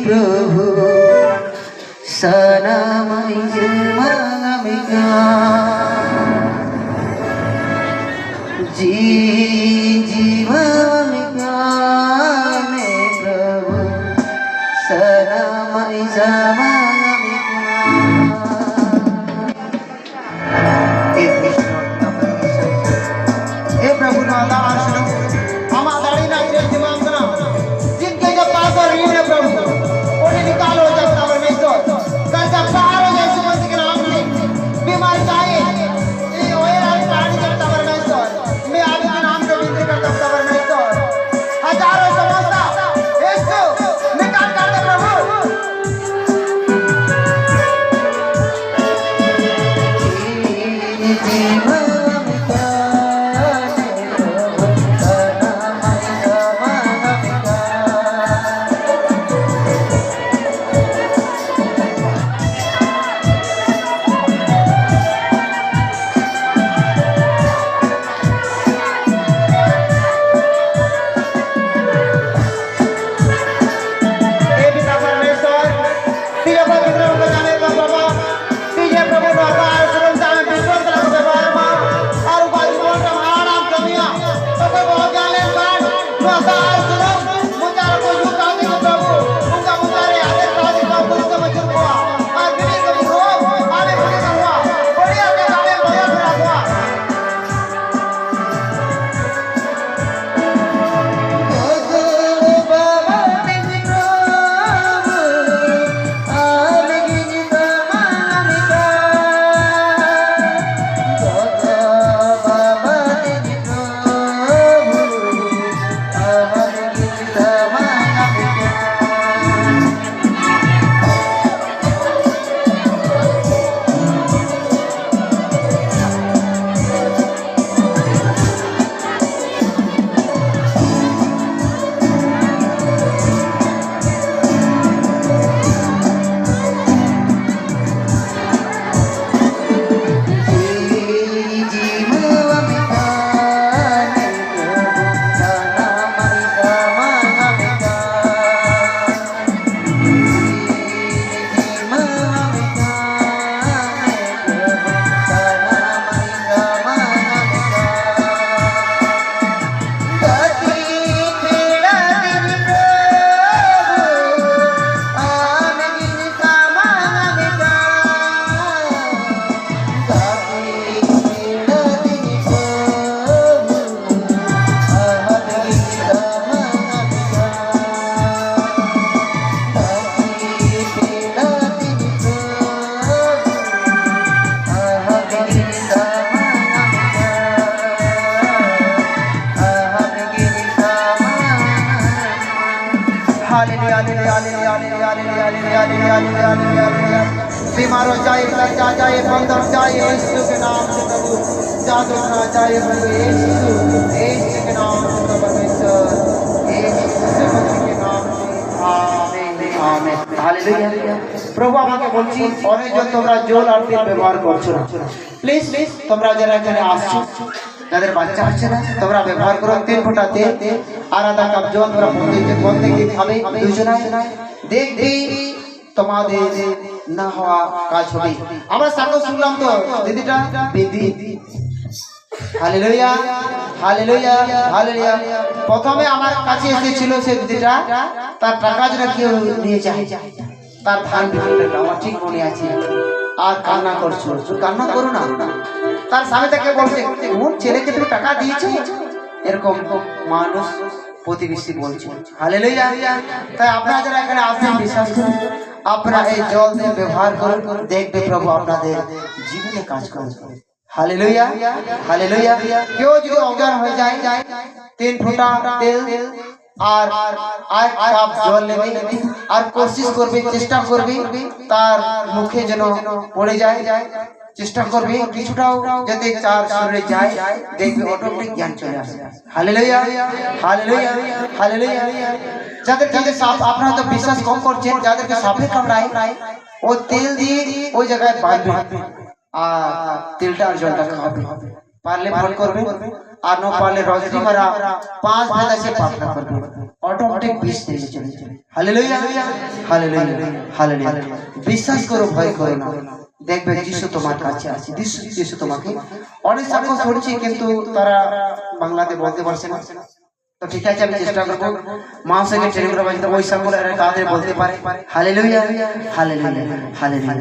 प्रभु सनामय मामिका जीवमिका में प्रभु सनामय बीमार हो जाए, लज्जा जाए, बंद हो जाए यीशु के नाम से प्रभु, जादू खा जाए प्रभु यीशु के नाम से परमेश्वर यीशु के नाम से आमीन आमीन हालेलुया। प्रभु আমাকে বলছি অনেকজন তোমরা জল আর তেল ব্যবহার করছো না, প্লিজ তোমরা যারা এখানে আসছো যাদের বাচ্চা আছে না তোমরা ব্যবহার করো 3 ফোঁটা তেল আর আধা কাপ জল তোমরা প্রত্যেকে খাবে দুজনায় দেখবি তোমাদের না হওয়া কাজ হবে। আমরা সাথে শুনলাম তো দিদিটা দিদি হালেলুয়া হালেলুয়া হালেলুয়া। প্রথমে আমার কাছে এসেছিল সেই দিদিটা, তার টাকা যেন কেউ নিয়ে যায়, তার ধান বিক্রি আমার ঠিক মনে আছে। আর কান্না করছো, কান্না করো না। তার স্বামী তাকে বলছে ওর ছেলেকে তুমি টাকা দিয়েছো, এরকম মানুষ প্রতিবেশী বলছে হালেলুয়া। তাই আপনারা যারা এখানে আসেন বিশ্বাস করুন, আপনারা এই জল দিয়ে ব্যবহার করুন, দেখবে প্রভু আপনাদের জীবনে কাজ করবে। Hallelujah hallelujah. क्यों जो अज्ञान हो जाए 3 फुटा तेल আর কাপ জল নেবে আর কোশিশ করবে, চেষ্টা করবে তার মুখে যেন পড়ে যায়, চেষ্টা করবে কিছুটাও যাতে চার শরীরে যায়, দেখবে অটোমেটিক জ্ঞান চলে আসে। Hallelujah hallelujah hallelujah. যাদেরকে সাপ আপনারা তো বিশ্বাস কম করছেন, যাদেরকে সাপে কামড়ায় ও তেল দিয়ে ওই জায়গায় বাঁধবে আর তেলটা আর জলটা খাবে, পারলে ফল করবে আর না পারলে রজনী মারা 5 বেলা সে পাতলা করবে। অটোমেটিক বিষ থেকে চলে যাবে। Hallelujah, hallelujah, hallelujah. বিশ্বাস করো, ভয় করো না, দেখবে যিশু তোমার কাছে আছে। যিশু তোমাকে অনেক সাক্ষ্য শুনছি, কিন্তু তারা বাংলাতে বলতে পারছে না। তো ঠিক আছে, আমি চেষ্টা করবো মা সঙ্গে ট্রেনিং করা, ওই সাক্ষ্য তাদের বলতে পারে। Hallelujah, hallelujah, hallelujah.